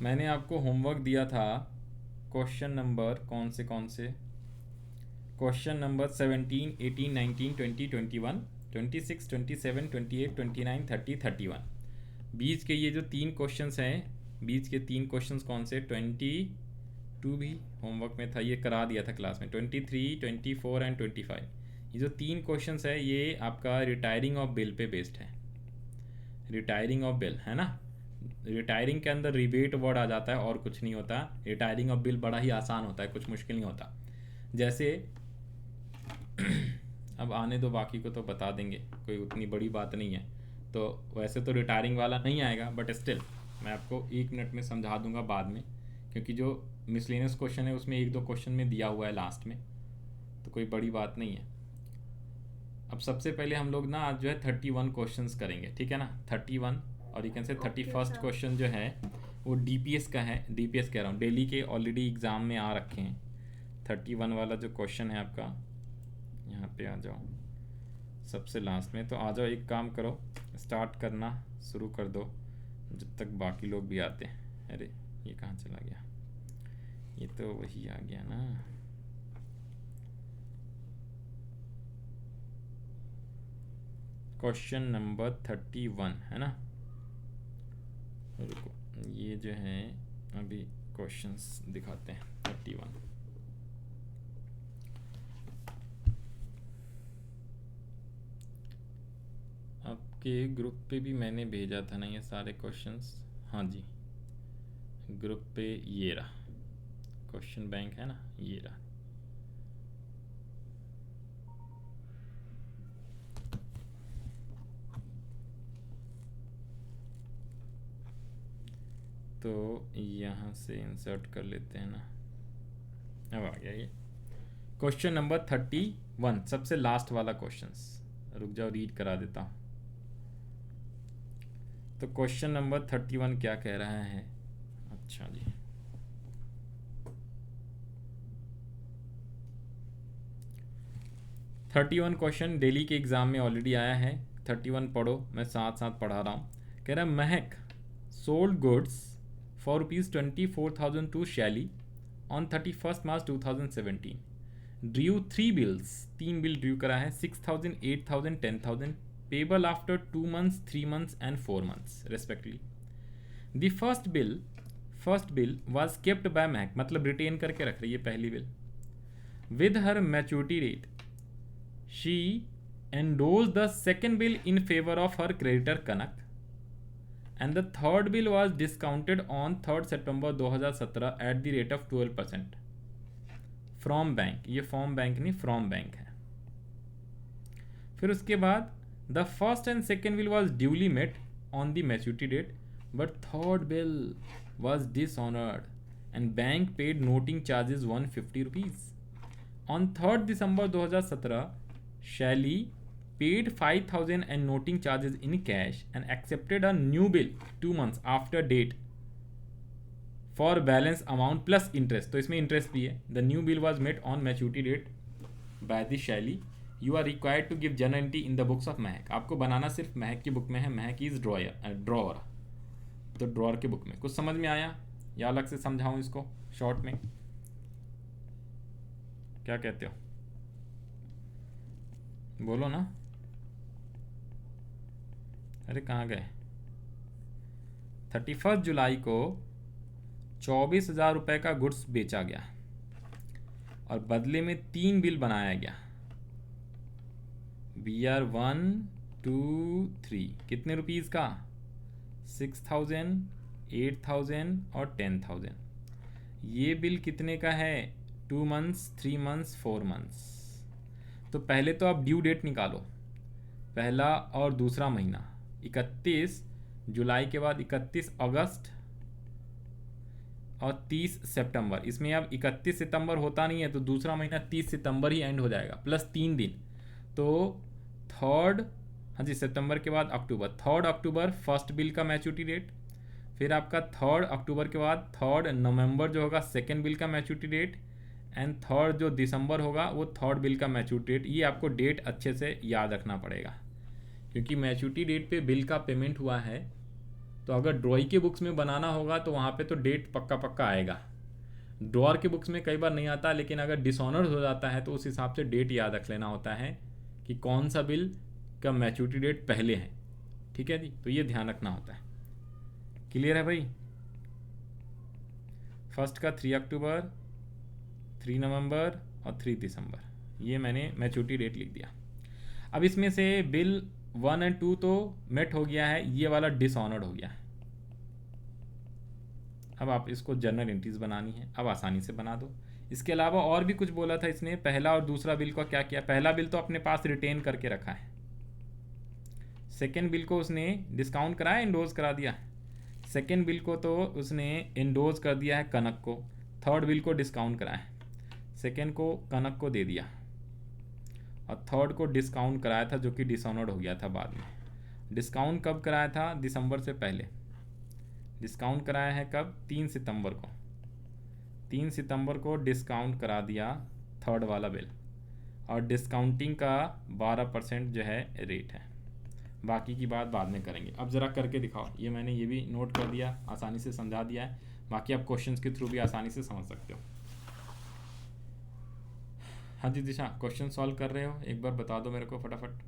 मैंने आपको होमवर्क दिया था। क्वेश्चन नंबर कौन से क्वेश्चन नंबर 17, 18, 19, 20, 21, 26, 27, 28, 29, 30, 31। बीच के ये जो तीन क्वेश्चंस हैं, बीच के तीन क्वेश्चंस कौन से, 22 भी होमवर्क में था, ये करा दिया था क्लास में, 23, 24 एंड 25। ये जो तीन क्वेश्चंस है ये आपका retiring of bill pay based है। रिटायरिंग ऑफ बिल है ना। रिटायरिंग के अंदर रिबेट वर्ड आ जाता है और कुछ नहीं होता। रिटायरिंग ऑफ बिल बड़ा ही आसान होता है, कुछ मुश्किल नहीं होता। जैसे अब आने दो, बाकी को तो बता देंगे, कोई उतनी बड़ी बात नहीं है। तो वैसे तो रिटायरिंग वाला नहीं आएगा, बट स्टिल मैं आपको 1 मिनट में समझा दूंगा बाद में, क्योंकि जो मिसलेनियस क्वेश्चन है उसमें 1-2 क्वेश्चन में दिया हुआ है लास्ट में, तो कोई बड़ी बात नहीं है। अब सबसे पहले हम लोग ना आज जो है 31 क्वेश्चंस करेंगे, ठीक है ना। 31 और you can say 31st sir. Question जो है वो डीपीएस का है। डीपीएस कह रहा हूँ, डेली के ऑलरेडी एग्ज़ाम में आ रखे हैं। 31 वाला जो क्वेश्चन है आपका, यहाँ पे आ जाओ सबसे लास्ट में। तो आ जाओ, एक काम करो, स्टार्ट करना शुरू कर दो जब तक बाकी लोग भी आते हैं। अरे ये कहाँ चला गया, ये तो वही आ गया ना। क्वेश्चन नंबर 31 है ना। रुको, ये जो है अभी क्वेश्चंस दिखाते हैं। 31 आपके ग्रुप पे भी मैंने भेजा था ना ये सारे क्वेश्चंस। हाँ जी, ग्रुप पे ये रहा क्वेश्चन बैंक है ना, ये रहा। तो यहाँ से इंसर्ट कर लेते हैं ना। अब आ गया ये क्वेश्चन नंबर 31, सबसे लास्ट वाला क्वेश्चंस। रुक जाओ, रीड करा देता हूँ। तो क्वेश्चन नंबर 31 क्या कह रहा है। अच्छा जी, थर्टी वन क्वेश्चन डेली के एग्ज़ाम में ऑलरेडी आया है। 31 पढ़ो, मैं साथ साथ पढ़ा रहा हूँ। कह रहा है Mahak sold goods for ₹24,000 to Shaili on 31 March 2017। Drew 3 bills, 3 bill drew करा है, 6,000, 8,000, 10,000, payable after 2 months, 3 months and 4 months respectively. The first bill was kept by Mahak, मतलब रिटेन करके रख रही है पहली bill, with her maturity date. She endorsed the second bill in favor of her creditor Kanak, and the third bill was discounted on 3rd September 2017 at the rate of 12% from bank. ये from bank नहीं, from bank है। फिर उसके बाद the first and second bill was duly met on the maturity date, but third bill was dishonoured and bank paid noting charges ₹150। On 3rd December 2017, Shally paid 5,000 and noting charges in cash and accepted a new bill 2 months after date for balance amount plus interest। तो इसमें interest भी है। The new bill was made on maturity date by the Shaili. You are required to give journal entry in the books of Mahak. आपको बनाना सिर्फ महक की book में है। महक is drawer, तो ड्रॉअर की बुक में। कुछ समझ में आया या अलग से समझाऊं इसको शॉर्ट में, क्या कहते हो, बोलो ना। अरे कहाँ गए। 31 जुलाई को 24,000 रुपये का गुड्स बेचा गया और बदले में 3 बिल बनाया गया। BR 1, 2, 3 कितने रुपीज़ का, 6,000, 8,000 और 10,000। ये बिल कितने का है, 2 months, 3 months, 4 months। तो पहले तो आप ड्यू डेट निकालो, पहला और दूसरा महीना 31 जुलाई के बाद 31 अगस्त और 30 सितंबर। इसमें अब 31 सितंबर होता नहीं है, तो दूसरा महीना 30 सितंबर ही एंड हो जाएगा, प्लस 3 दिन। तो थर्ड, हाँ जी, सितंबर के बाद अक्टूबर, 3rd अक्टूबर फर्स्ट बिल का मैच्योरिटी डेट। फिर आपका 3rd अक्टूबर के बाद 3rd नवंबर जो होगा सेकेंड बिल का मैच्योरिटी डेट, एंड 3rd जो दिसंबर होगा वो 3rd बिल का मैच्योरिटी डेट। ये आपको डेट अच्छे से याद रखना पड़ेगा, क्योंकि मैच्योरिटी डेट पे बिल का पेमेंट हुआ है तो अगर ड्रॉई के बुक्स में बनाना होगा तो वहाँ पे तो डेट पक्का पक्का आएगा। ड्रॉअर के बुक्स में कई बार नहीं आता, लेकिन अगर डिसऑनर हो जाता है तो उस हिसाब से डेट याद रख लेना होता है कि कौन सा बिल का मैच्योरिटी डेट पहले है। ठीक है जी, तो ये ध्यान रखना होता है। क्लियर है भाई? फर्स्ट का 3 अक्टूबर, 3 नवंबर और 3 दिसंबर, ये मैंने मैच्योरिटी डेट लिख दिया। अब इसमें से बिल 1 और 2 तो मेट हो गया है, ये वाला डिसऑनर्ड हो गया है। अब आप इसको जर्नल एंट्रीज बनानी है, अब आसानी से बना दो। इसके अलावा और भी कुछ बोला था इसने, पहला और दूसरा बिल का क्या किया। पहला बिल तो अपने पास रिटेन करके रखा है, सेकेंड बिल को उसने डिस्काउंट कराया, इंडोज करा दिया। सेकेंड बिल को तो उसने इंडोज कर दिया है कनक को, थर्ड बिल को डिस्काउंट कराया, सेकेंड को कनक को दे दिया और थर्ड को डिस्काउंट कराया था जो कि डिसऑनर्ड हो गया था बाद में। डिस्काउंट कब कराया था? दिसंबर से पहले। डिस्काउंट कराया है कब? 3 सितंबर को। 3 सितंबर को डिस्काउंट करा दिया थर्ड वाला बिल, और डिस्काउंटिंग का 12% जो है रेट है। बाकी की बात बाद में करेंगे, अब ज़रा करके दिखाओ। ये मैंने ये भी नोट कर दिया, आसानी से समझा दिया है, बाकी आप क्वेश्चंस के थ्रू भी आसानी से समझ सकते हो। हाँ जी दिशा, क्वेश्चन सॉल्व कर रहे हो? एक बार बता दो मेरे को फटाफट।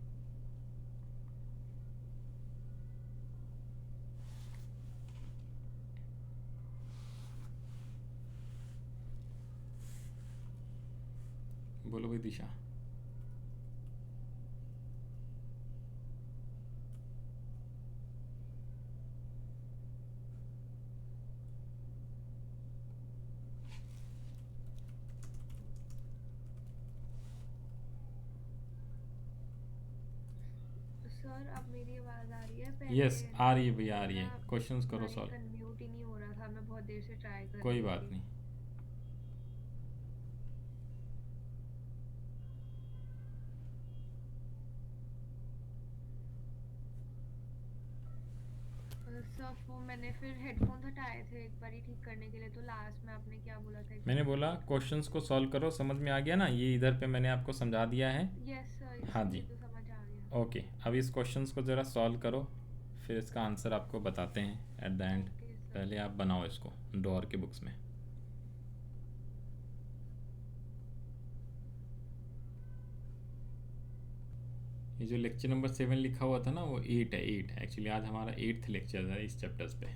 बोलो भाई दिशा। सर अब मेरी आवाज आ रही है? पहले यस आ रही है भैया, आ रही है। मेरा क्वेश्चंस करो माइक सॉल्व। अनम्यूट ही नहीं हो रहा था, मैं बहुत देर से ट्राई कर कोई रही बात थी। नहीं। सर वो मैंने फिर हेडफोन हटाए थे एक बार ही ठीक करने के लिए, तो लास्ट में आपने क्या बोला था एक मैंने बार बोला रिपीट कर क्वेश्चंस को सॉल्व करो, समझ में आ गया ना? ये इधर पे मैंने आपको समझा दिया है। दीजिए। यस सर, हाँ जी, ये तो समझ आ गया। ओके। अब इस क्वेश्चंस को ज़रा सॉल्व करो, फिर इसका आंसर आपको बताते हैं at the end. Okay sir. पहले आप बनाओ इसको ड्रॉअर के बुक्स में। ये जो लेक्चर नंबर 7 लिखा हुआ था ना, वो 8 है। 8 एक्चुअली आज हमारा 8th लेक्चर है इस चैप्टर्स पे।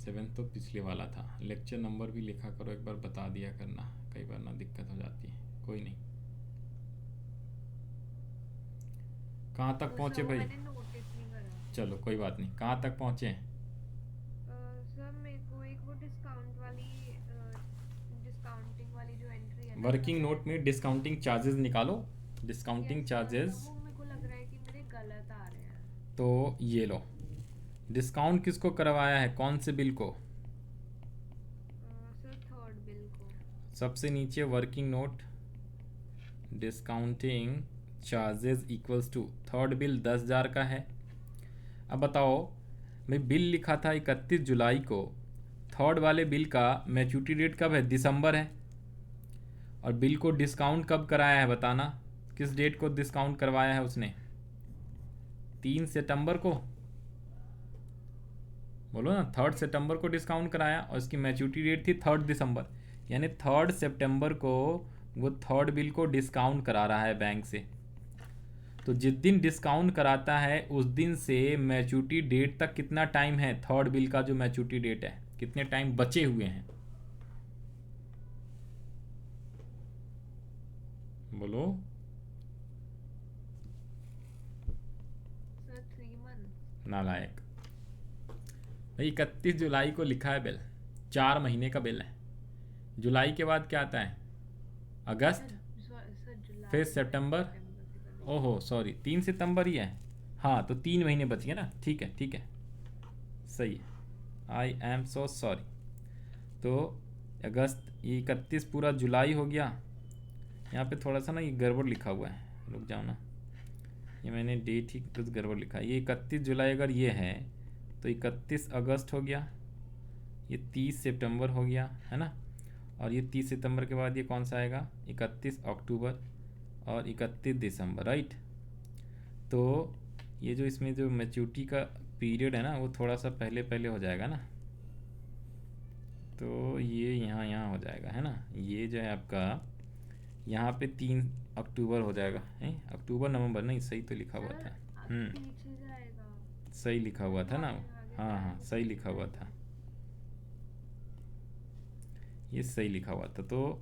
7 तो पिछले वाला था। लेक्चर नंबर भी लिखा करो एक बार, बता दिया करना, कई बार ना दिक्कत हो जाती है। कोई नहीं। कहाँ तक सर पहुँचे वो भाई? मैंने नोटिस नहीं करा। चलो कोई बात नहीं, कहाँ तक पहुँचे? सर मेरे को एक वो डिस्काउंटिंग वाली जो एंट्री है ना वर्किंग सर। नोट में डिस्काउंटिंग चार्जेस निकालो। डिस्काउंटिंग यस सर, चार्जेस, वो मेरे को लग रहा है कि मेरे गलत आ रहे हैं। तो ये लो। डिस्काउंट किसको करवाया है, कौन से बिल को? सर थर्ड बिल को। सबसे नीचे working note, discounting charges equals to third bill 10,000 का है। अब बताओ, मैं बिल लिखा था 31 जुलाई को, थर्ड वाले बिल का मैच्योरिटी डेट कब है? दिसंबर है। और बिल को डिस्काउंट कब कराया है बताना, किस डेट को डिस्काउंट करवाया है उसने? 3 सितंबर को। बोलो ना, 3 सितंबर को डिस्काउंट कराया और इसकी मैच्योरिटी डेट थी 3 दिसंबर, यानी 3 सितंबर को वो थर्ड बिल को डिस्काउंट करा रहा है बैंक से। तो जिस दिन डिस्काउंट कराता है उस दिन से मैच्योरिटी डेट तक कितना टाइम है? थर्ड बिल का जो मैच्योरिटी डेट है, कितने टाइम बचे हुए हैं? बोलो। Sir 3 month. नालायक भाई, 31 जुलाई को लिखा है बिल, 4 महीने का बिल है। जुलाई के बाद क्या आता है? अगस्त, सर जुलाई फिर मैंने सितंबर। सितंबर से कर दिया। ओहो सॉरी, 3 सितंबर ही है। हाँ तो 3 महीने बच गए ना। ठीक है ठीक है, सही है। I am so sorry. तो अगस्त, ये 31 पूरा जुलाई हो गया। यहाँ पे थोड़ा सा ना ये गड़बड़ लिखा हुआ है, रुक जाओ ना, ये मैंने डेट ही कुछ गड़बड़ लिखा है। ये 31 जुलाई अगर ये है तो 31 अगस्त हो गया, ये 30 सितंबर हो गया, है ना। और ये 30 सितंबर के बाद ये कौन सा आएगा? 31 अक्टूबर और 31 दिसंबर, राइट। तो ये जो इसमें जो मैच्योरिटी का पीरियड है ना वो थोड़ा सा पहले पहले हो जाएगा ना, तो ये यहाँ यहाँ हो जाएगा है ना, ये जो है आपका यहाँ पे 3 अक्टूबर हो जाएगा है, अक्टूबर नवंबर नहीं, सही तो लिखा हुआ सर था। अब पीछे जाएगा। सही लिखा हुआ था ना, आगे आगे हाँ हाँ जाएगा, सही पीछे लिखा हुआ था, जाएगा। ये सही लिखा हुआ था। तो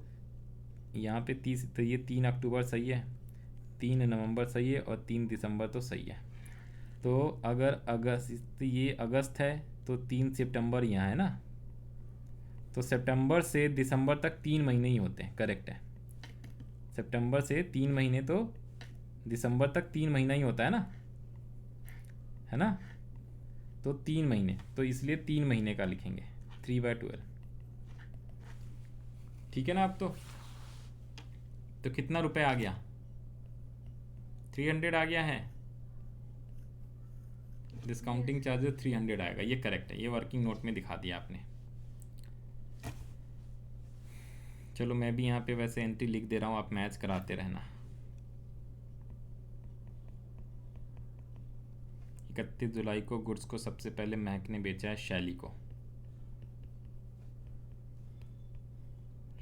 यहाँ पे 30, तो ये 3 अक्टूबर सही है, 3 नवंबर सही है और 3 दिसंबर तो सही है। तो अगर अगस्त, ये अगस्त है तो 3 सितंबर यहाँ है ना, तो सितंबर से दिसंबर तक 3 महीने ही होते हैं, करेक्ट है। सितंबर से 3 महीने तो दिसंबर तक 3 महीना ही होता है ना, तो 3 महीने, तो इसलिए 3 महीने का लिखेंगे 3/12। ठीक है ना। अब तो कितना रुपए आ गया, 300 आ गया है, डिस्काउंटिंग यस। चार्जेस 300 आएगा, ये करेक्ट है, ये वर्किंग नोट में दिखा दिया आपने। चलो मैं भी यहाँ पे वैसे एंट्री लिख दे रहा हूँ, आप मैच कराते रहना। 31 जुलाई को गुड्स को सबसे पहले महक ने बेचा है शैली को,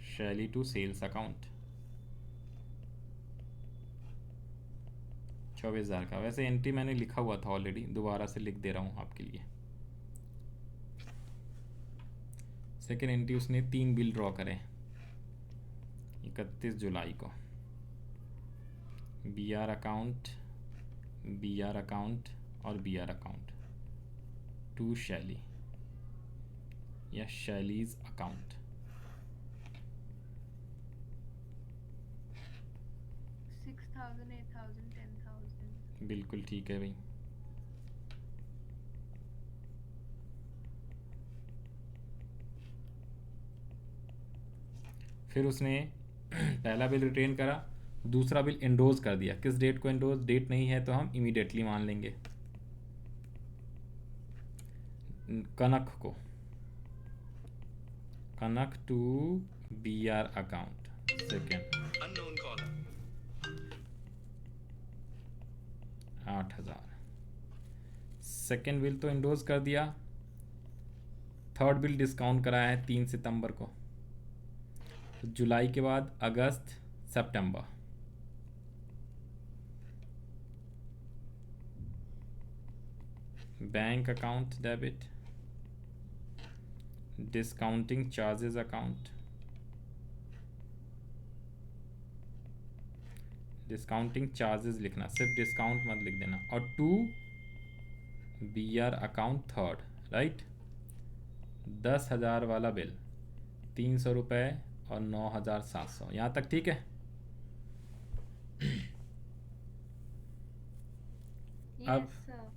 शैली टू सेल्स अकाउंट 24,000 का। वैसे एंट्री मैंने लिखा हुआ था ऑलरेडी, दोबारा से लिख दे रहा हूँ आपके लिए। सेकेंड एंट्री उसने 3 बिल ड्रॉ करे 31 जुलाई को, BR अकाउंट, BR अकाउंट और BR अकाउंट टू शैली या शैलीज अकाउंट। 6,000, 8,000, 10,000। बिल्कुल ठीक है भाई। फिर उसने पहला बिल रिटेन करा, दूसरा बिल एंडोज कर दिया। किस डेट को एंडोज, डेट नहीं है तो हम इमीडिएटली मान लेंगे, कनक को, Kanak to BR account second 8,000। Second bill तो एंडोज कर दिया, थर्ड बिल डिस्काउंट कराया है 3 सितंबर को, तो जुलाई के बाद अगस्त सितंबर, bank account debit, discounting charges account, discounting charges लिखना, सिर्फ डिस्काउंट मत लिख देना, और to BR account third, right. 10,000 वाला बिल, 300 रुपये और 9,700, यहाँ तक ठीक है। अब यस सर।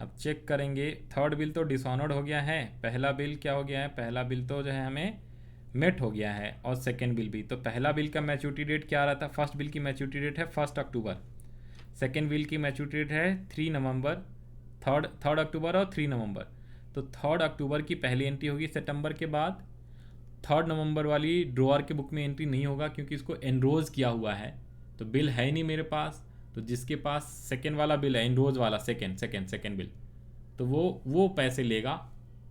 अब चेक करेंगे, थर्ड बिल तो डिसऑनर्ड हो गया है, पहला बिल क्या हो गया है, पहला बिल तो जो है हमें मेट हो गया है, और सेकेंड बिल भी। तो पहला बिल का मैच्योरिटी डेट क्या आ रहा था, फर्स्ट बिल की मैच्योरिटी डेट है 1 अक्टूबर, सेकेंड बिल की मैच्योरिटी डेट है 3 नवंबर, थर्ड अक्टूबर और 3 नवंबर। तो 3 अक्टूबर की पहली एंट्री होगी सितंबर के बाद, 3 नवंबर वाली ड्रॉअर के बुक में एंट्री नहीं होगा क्योंकि इसको एनरोज किया हुआ है, तो बिल है ही नहीं मेरे पास। तो जिसके पास सेकेंड वाला बिल है, एनरोज वाला सेकेंड बिल, तो वो पैसे लेगा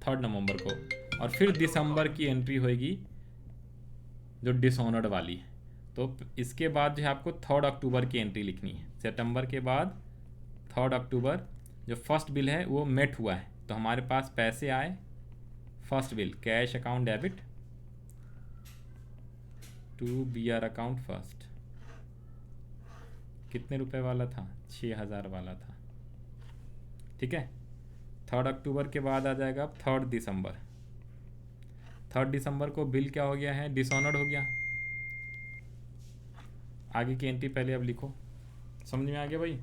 3 नवंबर को। और फिर दिसंबर की एंट्री होगी जो डिसऑनर्ड वाली है। तो इसके बाद जो है आपको 3 अक्टूबर की एंट्री लिखनी है, सितंबर के बाद 3 अक्टूबर। जो फर्स्ट बिल है वो मेट हुआ है, तो हमारे पास पैसे आए, first bill cash account debit to BR account first, कितने रुपए वाला था, 6,000 वाला था, ठीक है। 3 अक्टूबर के बाद आ जाएगा अब 3 दिसंबर, 3 दिसंबर को बिल क्या हो गया है, डिसऑनर्ड हो गया। आगे की एंट्री पहले अब लिखो, समझ में आ गया भाई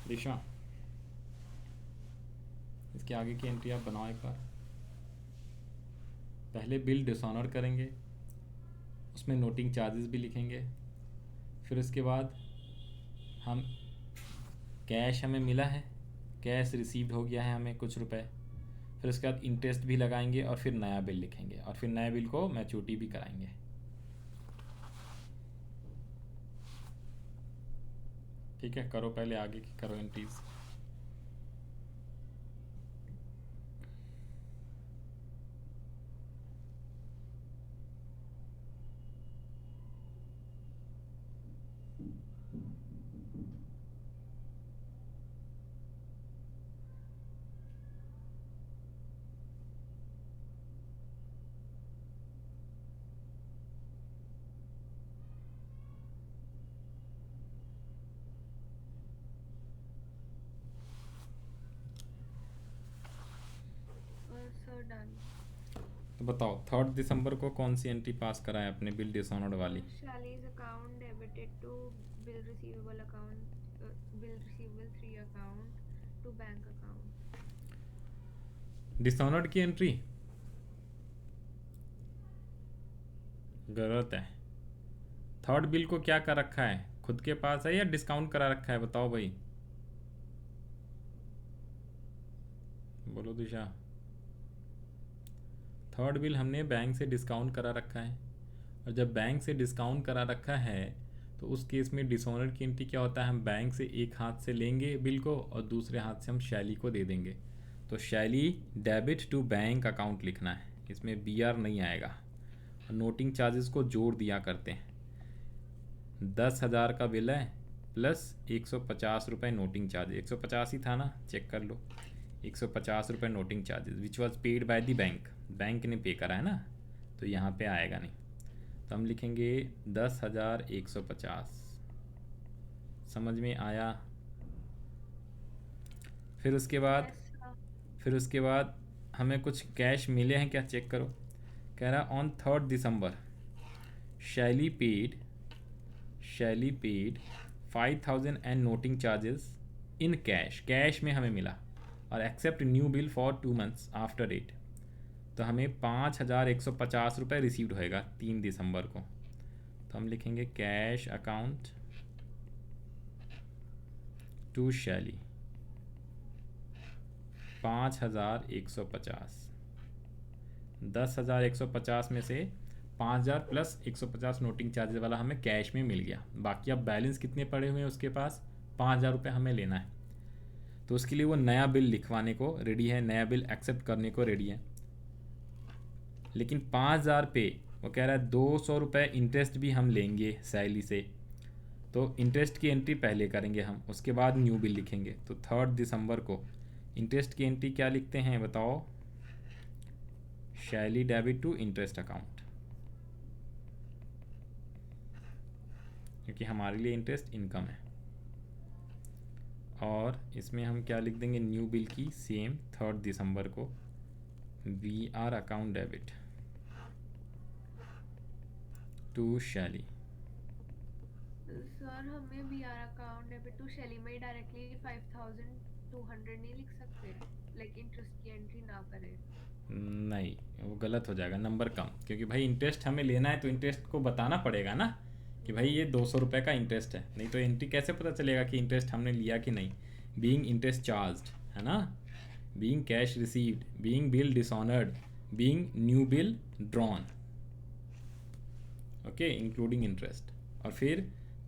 दिशा, इसके आगे की एंट्री आप बनाओ एक बार। पहले बिल डिसऑनर करेंगे, उसमें नोटिंग चार्जेस भी लिखेंगे, फिर उसके बाद हम कैश हमें मिला है, कैश रिसीव्ड हो गया है हमें कुछ रुपए, फिर उसके बाद इंटरेस्ट भी लगाएंगे और फिर नया बिल लिखेंगे, और फिर नए बिल को मैच्योरिटी भी कराएंगे। ठीक है, करो पहले आगे की करो एंट्रीज। डन। तो बताओ 3 दिसंबर को कौन सी एंट्री पास करा है अपने बिल डिसऑनर्ड वाली? Shali's account debited to bill receivable account, bill receivable 3 account to bank account. Dishonoured की एंट्री गलत है। थर्ड बिल को क्या कर रखा है, खुद के पास है या डिस्काउंट करा रखा है, बताओ भाई, बोलो दिशा। थर्ड बिल हमने बैंक से डिस्काउंट करा रखा है, और जब बैंक से डिस्काउंट करा रखा है तो उस केस में डिसऑनर की एंट्री क्या होता है, हम बैंक से एक हाथ से लेंगे बिल को और दूसरे हाथ से हम शैली को दे देंगे। तो शैली डेबिट टू बैंक अकाउंट लिखना है, इसमें बी आर नहीं आएगा। और नोटिंग चार्जेस को जोड़ दिया करते हैं। 10,000 का बिल है प्लस 150 रुपये नोटिंग चार्ज, 150 ही था ना, चेक कर लो। 150 रुपये noting charges which was paid by the bank, bank ने पे करा है ना, तो यहाँ पे आएगा नहीं। तो हम लिखेंगे 10,150। समझ में आया? फिर उसके बाद Yes, sir. फिर उसके बाद हमें कुछ कैश मिले हैं क्या, चेक करो। कह रहा on 3 December Shaili paid 5,000 and noting charges in cash, cash में हमें मिला, और accept new bill for 2 months after date. तो हमें 5,150 रुपये रिसीव्ड होएगा 3 दिसंबर को। तो हम लिखेंगे कैश अकाउंट टू शैली 5,150। 10,150 में से 5,000 प्लस 150 नोटिंग चार्जेस वाला हमें कैश में मिल गया। बाकी अब बैलेंस कितने पड़े हुए हैं उसके पास, 5,000 रुपये हमें लेना है। तो उसके लिए वो नया बिल लिखवाने को रेडी है, नया बिल एक्सेप्ट करने को रेडी है। लेकिन 5,000 पे वो कह रहा है 200 रुपये इंटरेस्ट भी हम लेंगे सैलरी से। तो इंटरेस्ट की एंट्री पहले करेंगे हम, उसके बाद न्यू बिल लिखेंगे। तो 3 दिसंबर को इंटरेस्ट की एंट्री क्या लिखते हैं बताओ, शैली डेबिट टू इंटरेस्ट अकाउंट, क्योंकि हमारे लिए इंटरेस्ट इनकम है। और इसमें हम क्या लिख देंगे, न्यू बिल की सेम 3 दिसंबर को we are account debit to Shaili. Sir हमें BR account debit to Shaili में डायरेक्टली 5,200 नहीं लिख सकते, लाइक इंटरेस्ट की एंट्री ना करें? नहीं, वो गलत हो जाएगा, नंबर कम, क्योंकि भाई इंटरेस्ट हमें लेना है तो इंटरेस्ट को बताना पड़ेगा ना कि भाई ये 200 रुपये का इंटरेस्ट है, नहीं तो एंट्री कैसे पता चलेगा कि इंटरेस्ट हमने लिया कि नहीं। बीइंग इंटरेस्ट चार्ज्ड है ना, being cash received, being bill dishonoured, being new bill drawn, okay, including interest. और फिर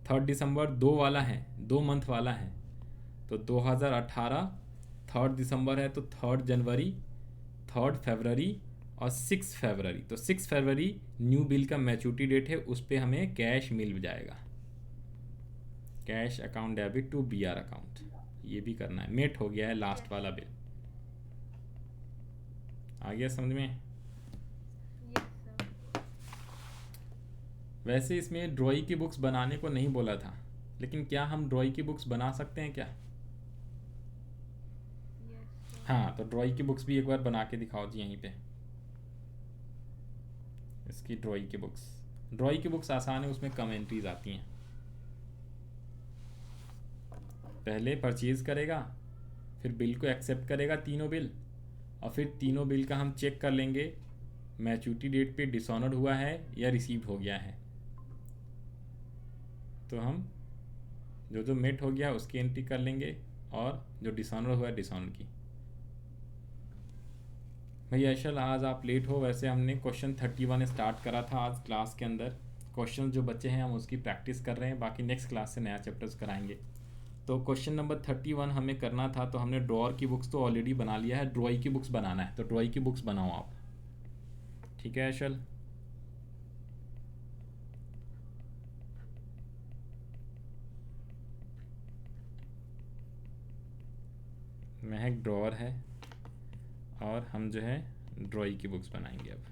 3 दिसंबर 2 वाला है, 2 मंथ वाला है, तो 2018 3 दिसंबर है तो 3 जनवरी, 3 फरवरी और 6 फरवरी। तो 6 फरवरी न्यू बिल का मैच्योरिटी डेट है, उस पर हमें कैश मिल जाएगा, cash account debit to B R account. ये भी करना है, मेट हो गया है लास्ट वाला बिल। आ गया समझ में? Yes sir. वैसे इसमें ड्रॉई की बुक्स बनाने को नहीं बोला था, लेकिन क्या हम ड्रॉई की बुक्स बना सकते हैं क्या? Yes sir. हाँ, तो ड्रॉई की बुक्स भी एक बार बना के दिखाओ जी यहीं पे। इसकी ड्रॉई की बुक्स आसान है, उसमें कम एंट्रीज आती हैं। पहले परचेज करेगा, फिर बिल को एक्सेप्ट करेगा तीनों बिल, और फिर तीनों बिल का हम चेक कर लेंगे मैच्योरिटी डेट पे डिसऑनर्ड हुआ है या रिसीव्ड हो गया है। तो हम जो जो मेट हो गया उसकी एंट्री कर लेंगे, और जो डिसऑनर हुआ है डिसऑनर की। भैया ऐशल आज आप लेट हो, वैसे हमने क्वेश्चन 31 स्टार्ट करा था आज क्लास के अंदर। क्वेश्चन जो बच्चे हैं हम उसकी प्रैक्टिस कर रहे हैं, बाकी नेक्स्ट क्लास से नया चैप्टर्स कराएंगे। तो क्वेश्चन नंबर 31 हमें करना था, तो हमने ड्रॉअर की बुक्स तो ऑलरेडी बना लिया है, ड्रॉई की बुक्स बनाना है, तो ड्रॉई की बुक्स बनाओ आप। ठीक है ऐशल? महक ड्रॉअर है, और हम जो है ड्रॉई की बुक्स बनाएंगे। अब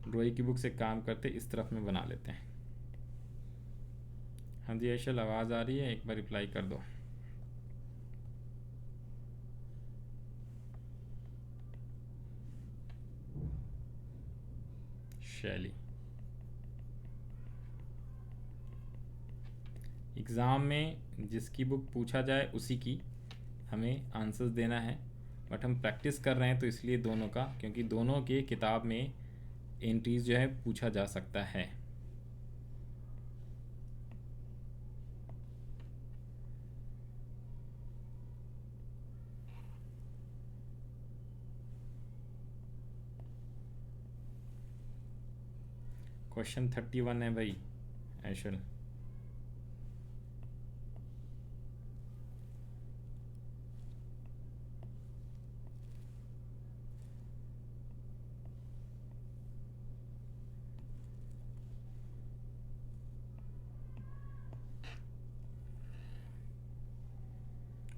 ड्रॉई की बुक्स एक काम करते इस तरफ में बना लेते हैं। हाँ जी ऐशल, आवाज़ आ रही है, एक बार रिप्लाई कर दो। शैली। एग्ज़ाम में जिसकी बुक पूछा जाए उसी की हमें आंसर्स देना है, बट हम प्रैक्टिस कर रहे हैं तो इसलिए दोनों का, क्योंकि दोनों के किताब में एंट्रीज जो है पूछा जा सकता है। क्वेश्चन 31 है भाई ऐशल।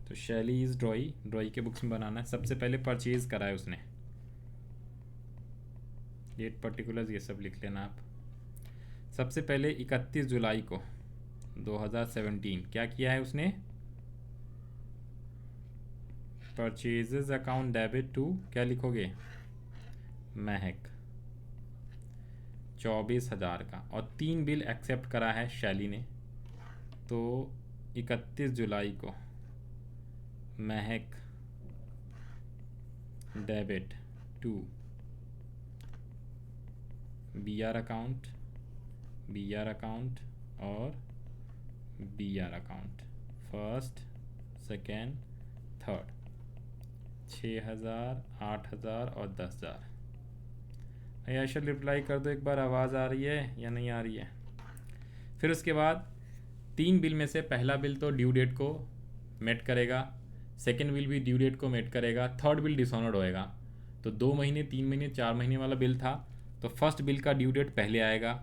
तो शैली इज़ ड्रॉई के बुक्स में बनाना है। सबसे पहले परचेज करा है उसने, डेट पर्टिकुलर्स ये सब लिख लेना आप। सबसे पहले 31 जुलाई को 2017 क्या किया है उसने, परचेजेस अकाउंट डेबिट टू, क्या लिखोगे, महक, 24,000 का, और 3 बिल एक्सेप्ट करा है शैली ने। तो 31 जुलाई को महक डेबिट टू BR अकाउंट और BR account, first second third, 6,000, 8,000 और 10,000। ऐशल रिप्लाई कर दो एक बार, आवाज़ आ रही है या नहीं आ रही है। फिर उसके बाद 3 बिल में से पहला बिल तो ड्यू डेट को मेट करेगा, सेकेंड बिल भी ड्यू डेट को मेट करेगा, थर्ड बिल डिसऑनर्ड होएगा। तो 2 महीने, 3 महीने, 4 महीने वाला बिल था, तो फर्स्ट बिल का ड्यू डेट पहले आएगा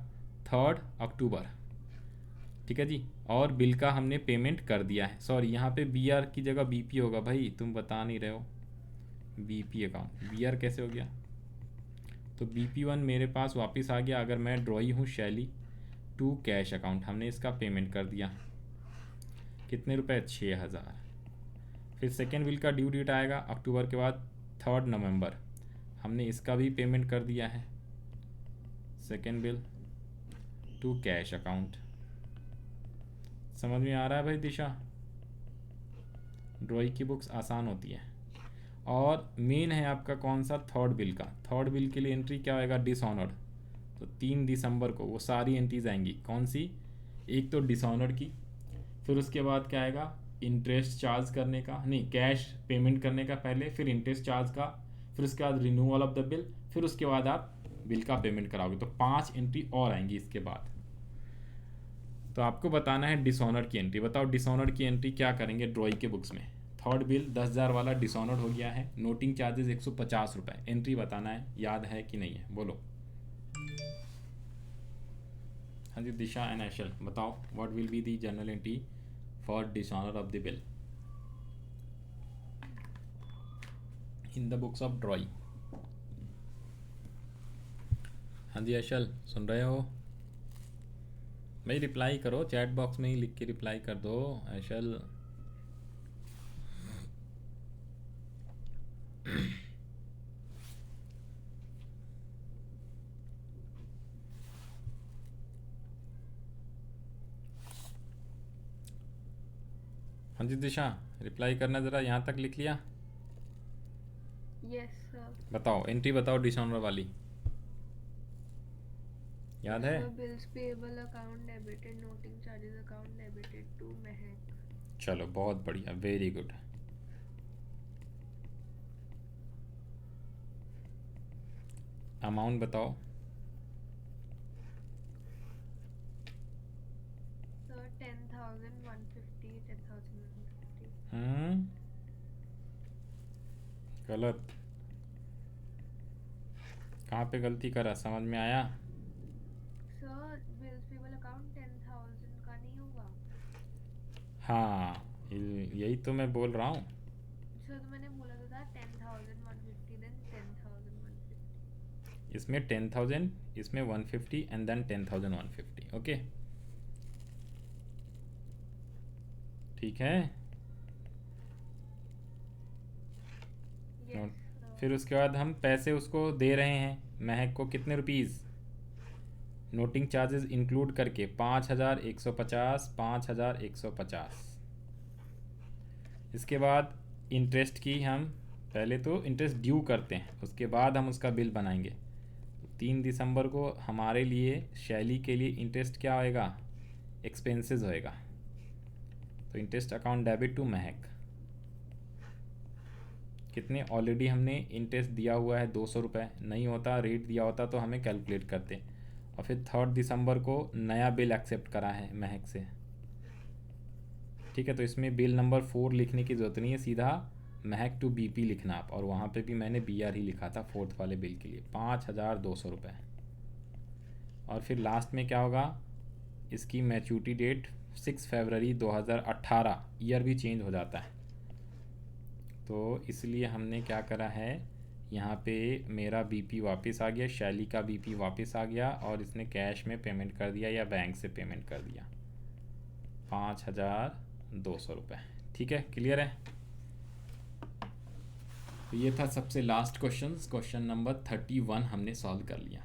3 अक्टूबर, ठीक है जी। और बिल का हमने पेमेंट कर दिया है। सॉरी, यहाँ पे BR की जगह BP होगा भाई, तुम बता नहीं रहे हो। BP अकाउंट, BR कैसे हो गया, तो BP1 मेरे पास वापस आ गया। अगर मैं ड्रॉई हूँ शैली टू कैश अकाउंट, हमने इसका पेमेंट कर दिया, कितने रुपए, 6,000। फिर सेकेंड बिल का ड्यू डेट आएगा अक्टूबर के बाद 3 नवंबर, हमने इसका भी पेमेंट कर दिया है, second bill to cash account. समझ में आ रहा है भाई दिशा, ड्रॉई की बुक्स आसान होती है। और मेन है आपका कौन सा, थर्ड बिल का। थर्ड बिल के लिए एंट्री क्या होएगा, डिसऑनर्ड। तो 3 दिसंबर को वो सारी एंट्रीज आएंगी, कौन सी, एक तो डिसऑनर्ड की, फिर उसके बाद क्या आएगा, इंटरेस्ट चार्ज करने का, नहीं कैश पेमेंट करने का पहले, फिर इंटरेस्ट चार्ज का, फिर उसके बाद रिन्यूअल ऑफ द बिल, फिर उसके बाद आप बिल का पेमेंट कराओगे। तो 5 एंट्री और आएंगी इसके बाद। तो आपको बताना है डिसऑनर की एंट्री। बताओ डिसऑनर की एंट्री क्या करेंगे ड्रॉई के बुक्स में। थर्ड बिल 10,000 वाला डिसऑनर हो गया है, नोटिंग चार्जेस 150 रुपये, एंट्री बताना है, याद है कि नहीं है, बोलो। हाँ जी दिशा एंड ऐशल, बताओ what will be the general entry for dishonour of the bill in the books of ड्रॉई। हाँ जी ऐशल, सुन रहे हो भाई, रिप्लाई करो, चैट बॉक्स में ही लिख के रिप्लाई कर दो ऐशल। हाँ जी दिशा, रिप्लाई करना ज़रा, यहाँ तक लिख लिया। Yes sir. बताओ एंट्री बताओ डिसऑनर वाली, याद है। Bills payable account debited, noting charges account debited to Mahak. चलो बहुत बढ़िया, वेरी गुड। अमाउंट बताओ। सर 10,150, 10,150। गलत, कहाँ पे गलती करा, समझ में आया। सर बिल्स पेएबल अकाउंट 10,000 का नहीं होगा। हाँ यही तो मैं बोल रहा हूँ। सर तो मैंने बोला तो था 10,150 देन 10,150। इसमें 10,000, इसमें 150 एंड देन 10,150, ओके ठीक है। यस फिर उसके बाद हम पैसे उसको दे रहे हैं महक को, कितने रुपीज़, नोटिंग चार्जेस इंक्लूड करके 5,150, 5,150। इसके बाद इंटरेस्ट की हम पहले तो इंटरेस्ट ड्यू करते हैं, उसके बाद हम उसका बिल बनाएंगे। 3 दिसंबर को हमारे लिए, शैली के लिए इंटरेस्ट क्या होएगा, एक्सपेंसेस होएगा। तो इंटरेस्ट अकाउंट डेबिट टू महक, कितने ऑलरेडी हमने इंटरेस्ट दिया हुआ है 200 रुपये, नहीं होता रेट दिया होता तो हमें कैलकुलेट करते। और फिर 3 दिसंबर को नया बिल एक्सेप्ट करा है महक से, ठीक है। तो इसमें बिल नंबर 4 लिखने की ज़रूरत नहीं है, सीधा महक टू बीपी लिखना आप, और वहाँ पे भी मैंने बीआर ही लिखा था 4th वाले बिल के लिए, 5,200 रुपये। और फिर लास्ट में क्या होगा, इसकी मैच्योरिटी डेट 6 फरवरी 2018, ईयर भी चेंज हो जाता है। तो इसलिए हमने क्या करा है, यहाँ पे मेरा बीपी वापस आ गया, शैली का बीपी वापस आ गया, और इसने कैश में पेमेंट कर दिया या बैंक से पेमेंट कर दिया 5,200 रुपये। ठीक है, क्लियर है। तो ये था सबसे लास्ट क्वेश्चन नंबर 31 हमने सॉल्व कर लिया।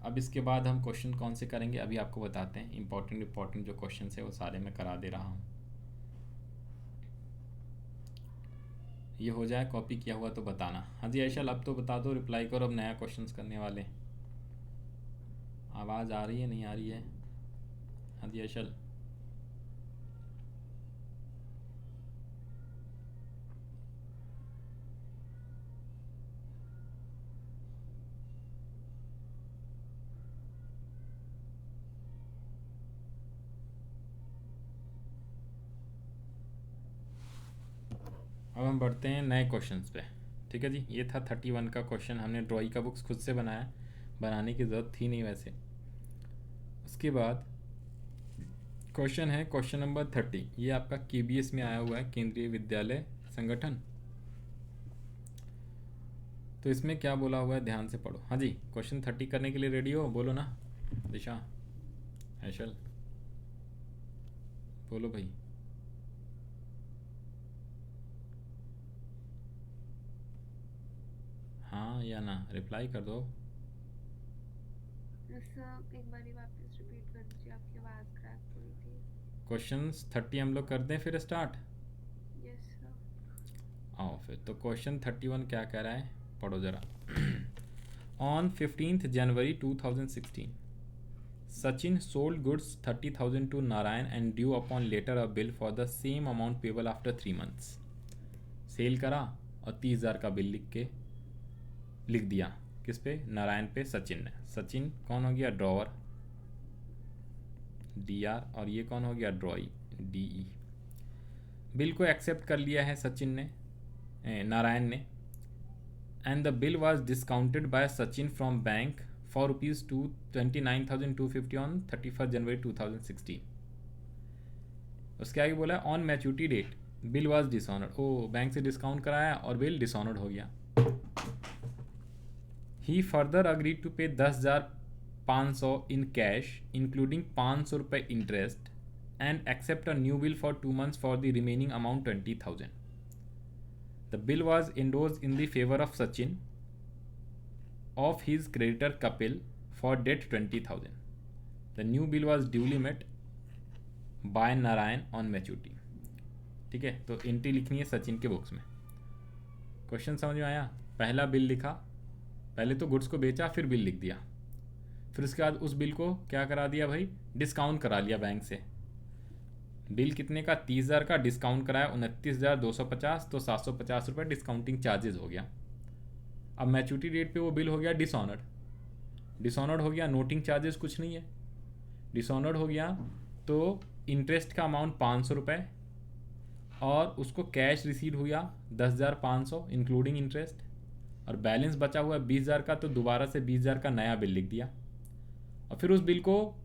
अब इसके बाद हम क्वेश्चन कौन से करेंगे अभी आपको बताते हैं। इंपॉर्टेंट जो क्वेश्चन है वो सारे मैं करा दे रहा हूँ। ये हो जाए कॉपी किया हुआ तो बताना। हाँ जी ऐशल, अब तो बता दो, रिप्लाई करो, अब नया क्वेश्चंस करने वाले। आवाज़ आ रही है, नहीं आ रही है? हाँ जी ऐशल। अब हम बढ़ते हैं नए क्वेश्चंस पे। ठीक है जी, ये था 31 का क्वेश्चन। हमने ड्राइंग का बुक्स खुद से बनाया, बनाने की ज़रूरत थी नहीं वैसे। उसके बाद क्वेश्चन है क्वेश्चन नंबर 30। ये आपका KBS में आया हुआ है, केंद्रीय विद्यालय संगठन। तो इसमें क्या बोला हुआ है ध्यान से पढ़ो। हाँ जी, क्वेश्चन 30 करने के लिए रेडी हो? बोलो ना दिशा, ऐशल, बोलो भाई। हाँ या ना, रिप्लाई कर दो। सर एक बार वापस रिपीट कर दीजिए, आपकी आवाज़ क्रैक हो रही थी। क्वेश्चन 30 हम लोग कर दें फिर स्टार्ट। Yes sir. आओ फिर। तो क्वेश्चन 31 क्या कह रहा है, पढ़ो ज़रा। On 15th January 2016, Sachin sold goods 30,000 to Narayan and due upon later a bill for the same amount payable after 3 months. Cell करा और 30,000 का बिल लिख दिया किस पे, नारायण पे, सचिन ने। सचिन कौन हो गया, ड्रॉवर, DR, और ये कौन हो गया, ड्रॉई, DE। बिल को एक्सेप्ट कर लिया है सचिन ने, नारायण ने। And the bill was discounted by Sachin from bank for ₹29,250 on 31 January 2016। उसके आगे बोला on maturity date bill was dishonoured. ओ, बैंक से डिस्काउंट कराया और बिल डिसऑनर्ड हो गया। ही फर्दर अग्रीड टू पे 10,500 इन कैश इंक्लूडिंग 500 रुपये interest and accept a new bill for 2 months for the remaining amount 20,000. The bill was endorsed in the favor of Sachin of his creditor Kapil for debt 20,000. The new bill was duly met by Narayan on maturity. ठीक है, तो entry लिखनी है सचिन के books में। Question समझ में आया? पहला बिल लिखा, पहले तो गुड्स को बेचा फिर बिल लिख दिया, फिर उसके बाद उस बिल को क्या करा दिया भाई, डिस्काउंट करा लिया बैंक से। बिल कितने का, 30,000 का, डिस्काउंट कराया 29,250, तो 750 रुपये डिस्काउंटिंग चार्जेस हो गया। अब मैच्योरिटी डेट पे वो बिल हो गया डिसऑनर्ड हो गया, नोटिंग चार्जेस कुछ नहीं है, डिसऑनर्ड हो गया। तो इंटरेस्ट का अमाउंट 500 रुपये और उसको कैश रिसीव हुआ 10,500 इंक्लूडिंग इंटरेस्ट, और बैलेंस बचा हुआ 20,000 का, तो दोबारा से 20,000 का नया बिल लिख दिया और फिर उस बिल को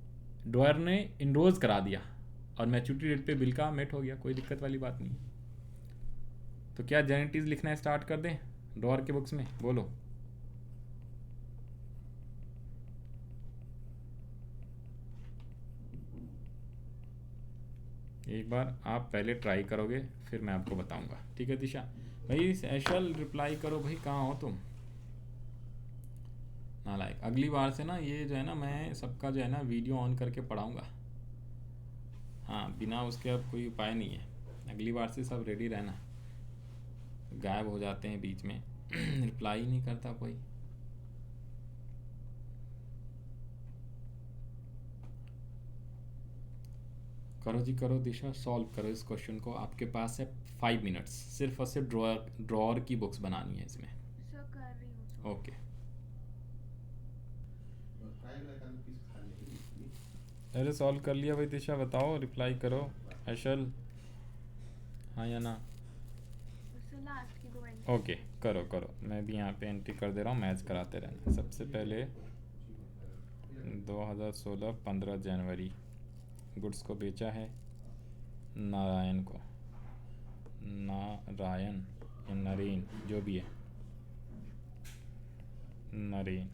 ड्रॉयर ने इंडोर्स करा दिया और मैच्योरिटी डेट पे बिल का मेट हो गया। कोई दिक्कत वाली बात नहीं। तो क्या जेनेटिव लिखना है, स्टार्ट कर दें ड्रॉअर के बुक्स में, बोलो। एक बार आप पहले ट्राई करोगे फिर मैं आपको बताऊंगा, ठीक है दिशा? भाई ऐशल रिप्लाई करो भाई, कहाँ हो तुम? नालायक। अगली बार से ना ये जो है ना, मैं सबका जो है ना वीडियो ऑन करके पढ़ाऊँगा। हाँ, बिना उसके अब कोई उपाय नहीं है। अगली बार से सब रेडी रहना। गायब हो जाते हैं बीच में रिप्लाई ही नहीं करता कोई। करो जी करो दिशा, सॉल्व करो इस क्वेश्चन को। आपके पास है 5 मिनट्स, सिर्फ और सिर्फ ड्रॉअर की बुक्स बनानी है इसमें। सर कर रही हूँ सर। ओके, अरे सॉल्व कर लिया भाई दिशा, बताओ, रिप्लाई करो। अशल, हाँ या ना? सर लास्ट की 2 एंट्री। ओके, करो करो, मैं भी यहाँ पे एंट्री कर दे रहा हूँ, मैच कराते रहना। सबसे पहले 2016 15 जनवरी गुड्स को बेचा है नारायण को, नारायण या नरेन जो भी है, नरेन।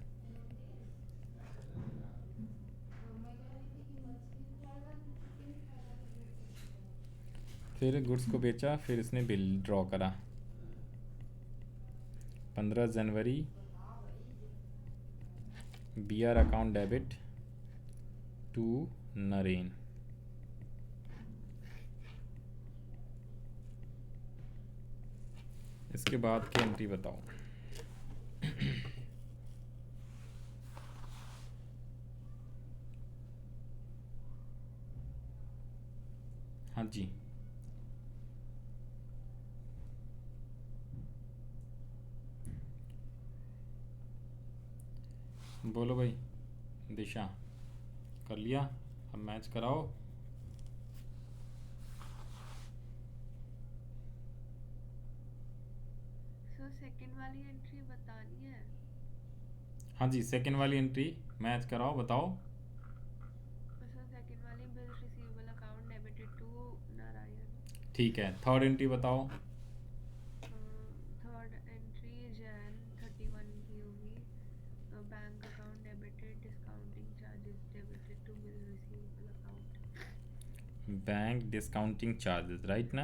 फिर गुड्स को बेचा, फिर इसने बिल ड्रॉ करा। 15 January BR account debit to Naren. इसके बाद की एंट्री बताओ। हाँ जी, बोलो भाई दिशा, कर लिया? अब मैच कराओ। सर सेकंड वाली एंट्री बतानी है। हाँ जी, सेकंड वाली एंट्री मैच कराओ, बताओ। सर सेकंड वाली bill receivable account debited to Narayan. ठीक है, थर्ड एंट्री बताओ। थर्ड एंट्री जैन 31 की होगी। Bank account debited, discounting charges debited to bill receivable account. Bank discounting charges, right ना?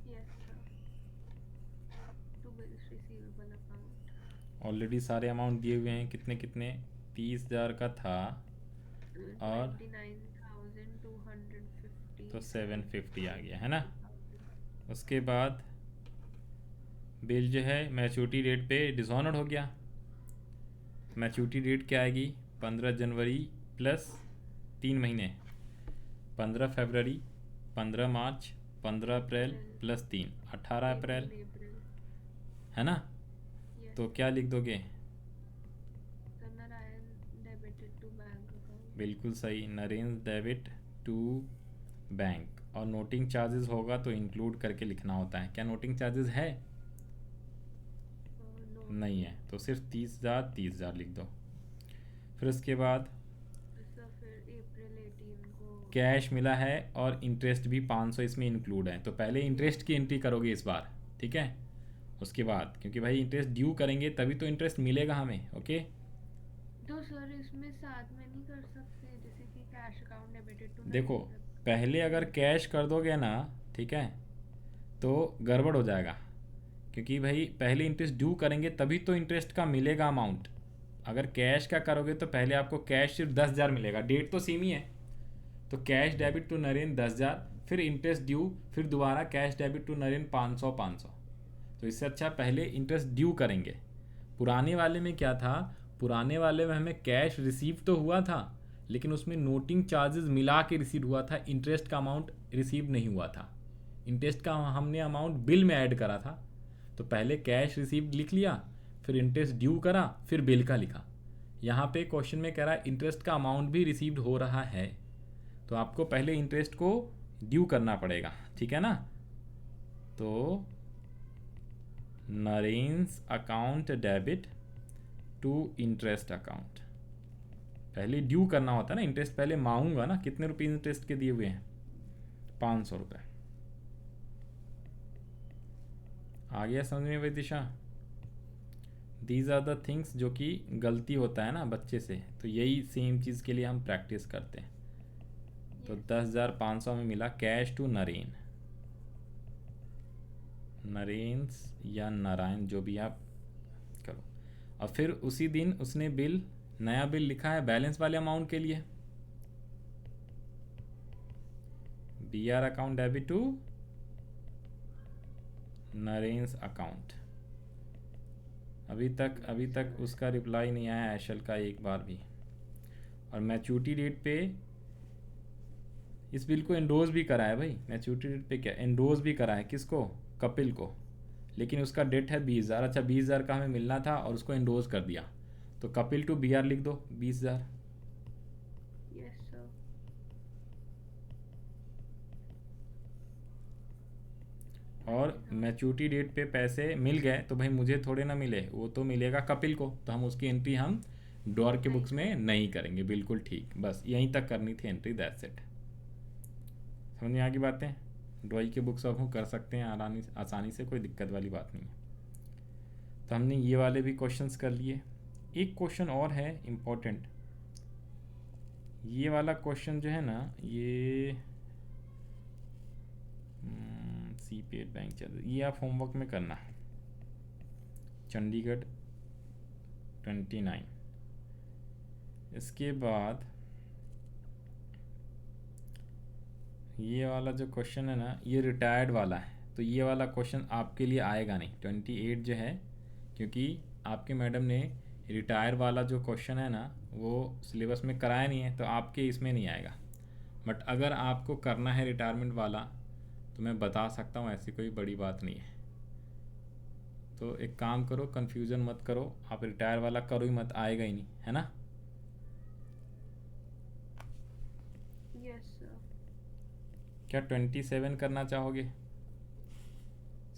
Yes sir, to bill receivable account. Already सारे amount दिए हुए हैं, कितने कितने? 30,000 का था और 29,250 तो 750 आ गया है ना। उसके बाद बिल जो है मैच्योरिटी डेट पे डिसऑनर्ड हो गया। मैच्योरिटी डेट क्या आएगी? 15 जनवरी प्लस 3 महीने, 15 फरवरी, 15 मार्च, 15 अप्रैल प्लस 3, 18 अप्रैल, अप्रैल। है ना? यस तो क्या लिख दोगे? Sir, Narayan debited to bank account. बिल्कुल सही, नरेंद्र डेबिट टू बैंक। और नोटिंग चार्जेस होगा तो इंक्लूड करके लिखना होता है। क्या नोटिंग चार्जेस है? नो नहीं है, तो सिर्फ 30,000 30,000 लिख दो। फिर उसके बाद सर, फिर अप्रैल 18 को कैश मिला है और इंटरेस्ट भी 500 इसमें इंक्लूड है, तो पहले इंटरेस्ट की एंट्री करोगे इस बार, ठीक है? उसके बाद, क्योंकि भाई इंटरेस्ट ड्यू करेंगे तभी तो इंटरेस्ट मिलेगा हमें। ओके, तो सर इसमें साथ में नहीं कर सकते, जैसे कि कैश अकाउंट डेबिटेड टू देखो पहले अगर कैश कर दोगे ना, ठीक है, तो गड़बड़ हो जाएगा, क्योंकि भाई पहले इंटरेस्ट ड्यू करेंगे तभी तो इंटरेस्ट का मिलेगा अमाउंट। अगर कैश का करोगे तो पहले आपको कैश सिर्फ 10,000 मिलेगा, डेट तो सेम ही है। तो कैश डेबिट टू नरेन 10,000, फिर इंटरेस्ट ड्यू, फिर दोबारा कैश डेबिट टू नरेन 500 500। तो इससे अच्छा पहले इंटरेस्ट ड्यू करेंगे। पुराने वाले में क्या था? पुराने वाले में हमें कैश रिसीव तो हुआ था, लेकिन उसमें नोटिंग चार्जेस मिला के रिसीव हुआ था, इंटरेस्ट का अमाउंट रिसीव नहीं हुआ था। इंटरेस्ट का हमने अमाउंट बिल में ऐड करा था। तो पहले कैश रिसीव लिख लिया, फिर इंटरेस्ट ड्यू करा, फिर बिल का लिखा। यहाँ पे क्वेश्चन में कह रहा है इंटरेस्ट का अमाउंट भी रिसीव्ड हो रहा है, तो आपको पहले इंटरेस्ट को ड्यू करना पड़ेगा, ठीक है ना? तो Naren's account debit to interest account, पहले ड्यू करना होता है ना, इंटरेस्ट पहले मांगूंगा ना। कितने रुपये इंटरेस्ट के दिए हुए हैं? 500 रुपये। आ गया समझ में भाई दिशा? दीज आर द थिंग्स जो कि गलती होता है ना बच्चे से, तो यही सेम चीज़ के लिए हम प्रैक्टिस करते हैं। तो 10,500 में मिला कैश टू नरेन, नरेन्स या नारायण जो भी आप करो। और फिर उसी दिन उसने बिल, नया बिल लिखा है बैलेंस वाले अमाउंट के लिए। BR account debit to Naren's account. अभी तक उसका रिप्लाई नहीं आया ऐशल का एक बार भी। और मैच्योरिटी डेट पे इस बिल को एंडोज भी करा है भाई, मैच्योरिटी डेट पे क्या एंडोज भी करा है, किसको, कपिल को, लेकिन उसका डेट है 20,000। अच्छा 20,000 का हमें मिलना था और उसको एंडोज कर दिया, तो कपिल टू BR लिख दो 20,000। Yes sir. और मैच्योरिटी डेट पे पैसे मिल गए तो भाई मुझे थोड़े ना मिले, वो तो मिलेगा कपिल को, तो हम उसकी एंट्री हम डॉर के बुक्स में नहीं करेंगे। बिल्कुल ठीक, बस यहीं तक करनी थी एंट्री, दैट्स इट। समझ में आ गई बातें। ड्रॉई के बुक्स अब हम कर सकते हैं आसानी से, कोई दिक्कत वाली बात नहीं है। तो हमने ये वाले भी क्वेश्चंस कर लिए। एक क्वेश्चन और है इम्पोर्टेंट, ये वाला क्वेश्चन जो है ना, ये CPAT बैंक चल, ये आप होमवर्क में करना है। चंडीगढ़ 29। इसके बाद ये वाला जो क्वेश्चन है ना, ये रिटायर्ड वाला है, तो ये वाला क्वेश्चन आपके लिए आएगा नहीं 28 जो है, क्योंकि आपके मैडम ने रिटायर वाला जो क्वेश्चन है ना वो सिलेबस में कराया नहीं है, तो आपके इसमें नहीं आएगा। बट अगर आपको करना है रिटायरमेंट वाला तो मैं बता सकता हूँ, ऐसी कोई बड़ी बात नहीं है। तो एक काम करो, कन्फ्यूज़न मत करो, आप रिटायर वाला करो ही मत, आएगा ही नहीं, है ना। Yes sir. क्या 27 करना चाहोगे?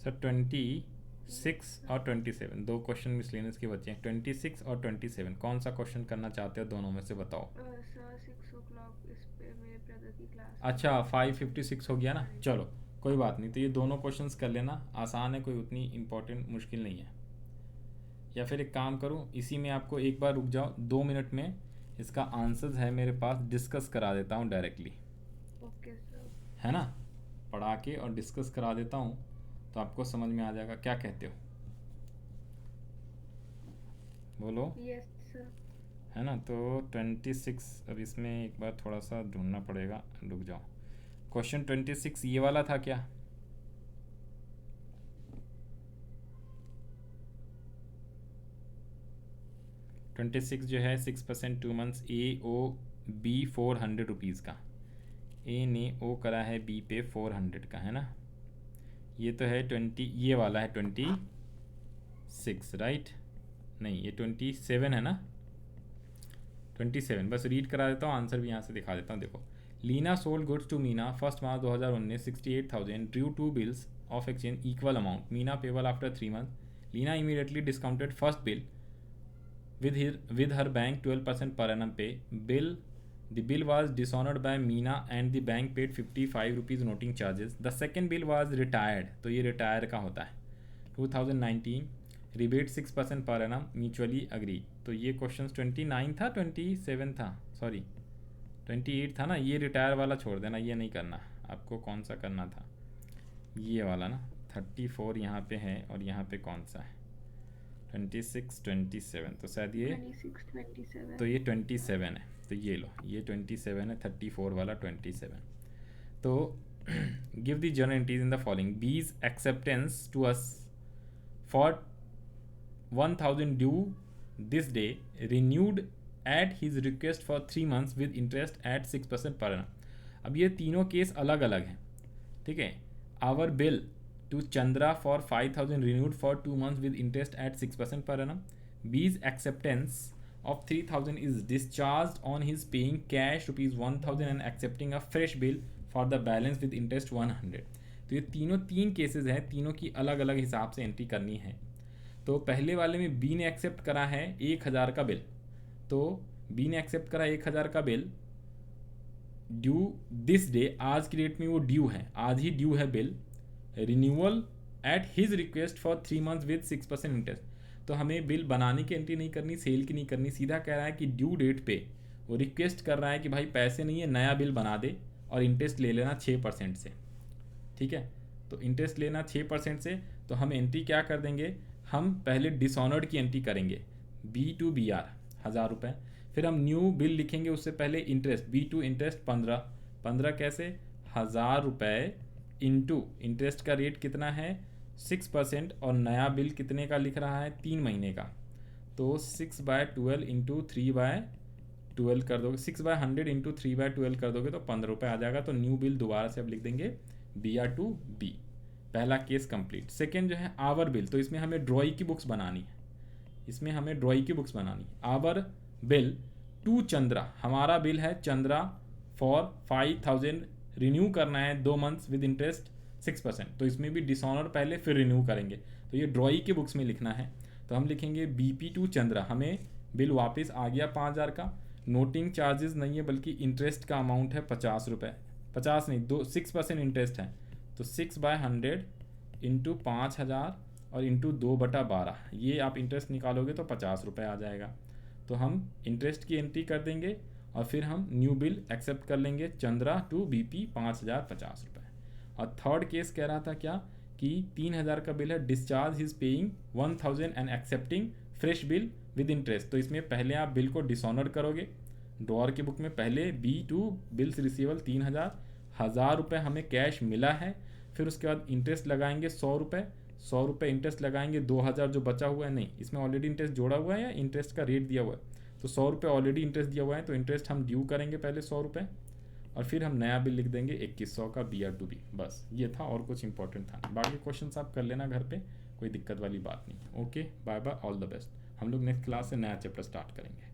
सर 26 और 27 दो क्वेश्चन मिसलेनियस के बचे हैं। 26 और 27 कौन सा क्वेश्चन करना चाहते हो, दोनों में से बताओ। सर 6 o'clock इस पे मेरे ब्रदर की क्लास। अच्छा 5:56 हो गया ना, चलो कोई बात नहीं, तो ये दोनों क्वेश्चंस कर लेना, आसान है, कोई उतनी इम्पोर्टेंट मुश्किल नहीं है। या फिर एक काम करूँ, इसी में आपको एक बार रुक जाओ, 2 मिनट में इसका आंसर्स है मेरे पास, डिस्कस करा देता हूँ डायरेक्टली, ओके सर। है ना, पढ़ा के और डिस्कस करा देता हूँ तो आपको समझ में आ जाएगा। क्या कहते हो, बोलो। Yes sir. है ना, तो 26 अब इसमें एक बार थोड़ा सा ढूंढना पड़ेगा, रुक जाओ। क्वेश्चन 26 ये वाला था क्या? $26 जो है 6% 2 months, AOB 400 रुपीज़ का, ए ने ओ करा है बी पे 400 का, है ना। ये तो है 20, ये वाला है 26 राइट, नहीं ये 27 है ना, 27 बस रीड करा देता हूँ, आंसर भी यहाँ से दिखा देता हूँ। देखो, Leena sold goods to Meena 1 March 2019 68,000, drew 2 bills of exchange equal amount, Meena payable after 3 months, Leena immediately discounted first bill with her bank 12% per annum pay, the bill was dishonored by Meena and the bank paid 55 rupees noting charges. The second bill was retired, तो ये retire का होता है, 2019, rebate 6% per annum, mutually agree। तो ये question 29 था, 27 था, sorry 28 था ना, ये रिटायर वाला छोड़ देना, ये नहीं करना आपको। कौन सा करना था, ये वाला ना, 34 यहाँ पे है और यहाँ पे कौन सा है 26 27, तो शायद ये 26 27। तो ये 27 है, तो ये लो, ये 27 है, 34 वाला 27। तो give the journal entries in the following, B's acceptance to us for 1000 due this day, renewed at his request for 3 months with interest at 6% per annum। अब ये तीनों केस अलग अलग हैं, ठीक है। Our bill to Chandra for 5,000 renewed for 2 months with interest at 6% per annum. B's acceptance of 3,000 is discharged on his paying cash rupees 1,000 and accepting a fresh bill for the balance with interest 100। तो ये तीनों 3 cases हैं, तीनों की अलग अलग हिसाब से एंट्री करनी है। तो पहले वाले में बी ने एक्सेप्ट करा है 1,000 का बिल, तो बी ने एक्सेप्ट करा 1,000 का बिल ड्यू दिस डे, आज की डेट में वो ड्यू है, आज ही ड्यू है bill, renewal eight his request for 3 months with 6% interest. तो हमें बिल बनाने की एंट्री नहीं करनी, सेल की नहीं करनी, सीधा कह रहा है कि ड्यू डेट पे वो रिक्वेस्ट कर रहा है कि भाई पैसे नहीं है, नया बिल बना दे और इंटरेस्ट ले लेना 6% से, ठीक है। तो इंटरेस्ट लेना 6% से, तो हम एंट्री क्या कर देंगे, हम पहले डिसऑनर्ड की एंट्री करेंगे, B2BR 1000 रुपये। फिर हम न्यू बिल लिखेंगे, उससे पहले इंटरेस्ट, B2 इंटरेस्ट 15 कैसे, 1000 रुपये इंटू इंटरेस्ट का रेट कितना है 6%, और नया बिल कितने का लिख रहा है 3 महीने का, तो 6/12 इंटू 3/12 कर दोगे, 6/100 इंटू 3/12 कर दोगे तो 15 रुपये आ जाएगा। तो न्यू बिल दोबारा से अब लिख देंगे BR2B। पहला केस कंप्लीट। सेकेंड जो है आवर बिल, तो इसमें हमें ड्रॉई की बुक्स बनानी है, इसमें हमें ड्रॉई की बुक्स बनानी है। आवर बिल टू चंद्रा, हमारा बिल है चंद्रा फॉर 5000, रिन्यू करना है 2 मंथ्स विद इंटरेस्ट 6%, तो इसमें भी डिसऑनर पहले फिर रिन्यू करेंगे, तो ये ड्रॉई की बुक्स में लिखना है। तो हम लिखेंगे BP2 चंद्रा, हमें बिल वापस आ गया 5000 का, नोटिंग चार्जेस नहीं है बल्कि इंटरेस्ट का अमाउंट है 50 रुपये, 50 नहीं 6% इंटरेस्ट है, तो 6/100 इंटू 5000 और इंटू 2/12, ये आप इंटरेस्ट निकालोगे तो 50 रुपये आ जाएगा। तो हम इंटरेस्ट की एंट्री कर देंगे और फिर हम न्यू बिल एक्सेप्ट कर लेंगे चंद्रा टू BP 5000 50 रुपये। और थर्ड केस कह रहा था क्या कि 3000 का बिल है, discharge is paying 1000 and accepting fresh bill with interest, तो इसमें पहले आप बिल को डिसऑनर करोगे, ड्रॉअर की बुक में पहले B2 बिल्स रिसीवेबल 3000, 1000 रुपये हमें कैश मिला है, फिर उसके बाद इंटरेस्ट लगाएंगे 100 रुपये, 100 रुपये इंटरेस्ट लगाएंगे, 2000 जो बचा हुआ है, नहीं इसमें ऑलरेडी इंटरेस्ट जोड़ा हुआ है या इंटरेस्ट का रेट दिया हुआ है, तो 100 रुपये ऑलरेडी इंटरेस्ट दिया हुआ है, तो इंटरेस्ट हम ड्यू करेंगे पहले 100 रुपये, और फिर हम नया बिल लिख देंगे 2100 का BR2B। बस ये था, और कुछ इंपॉर्टेंट था नहीं। बाकी क्वेश्चन आप कर लेना घर पे, कोई दिक्कत वाली बात नहीं। Okay, bye bye, all the best. हम लोग नेक्स्ट क्लास से नया चैप्टर स्टार्ट करेंगे।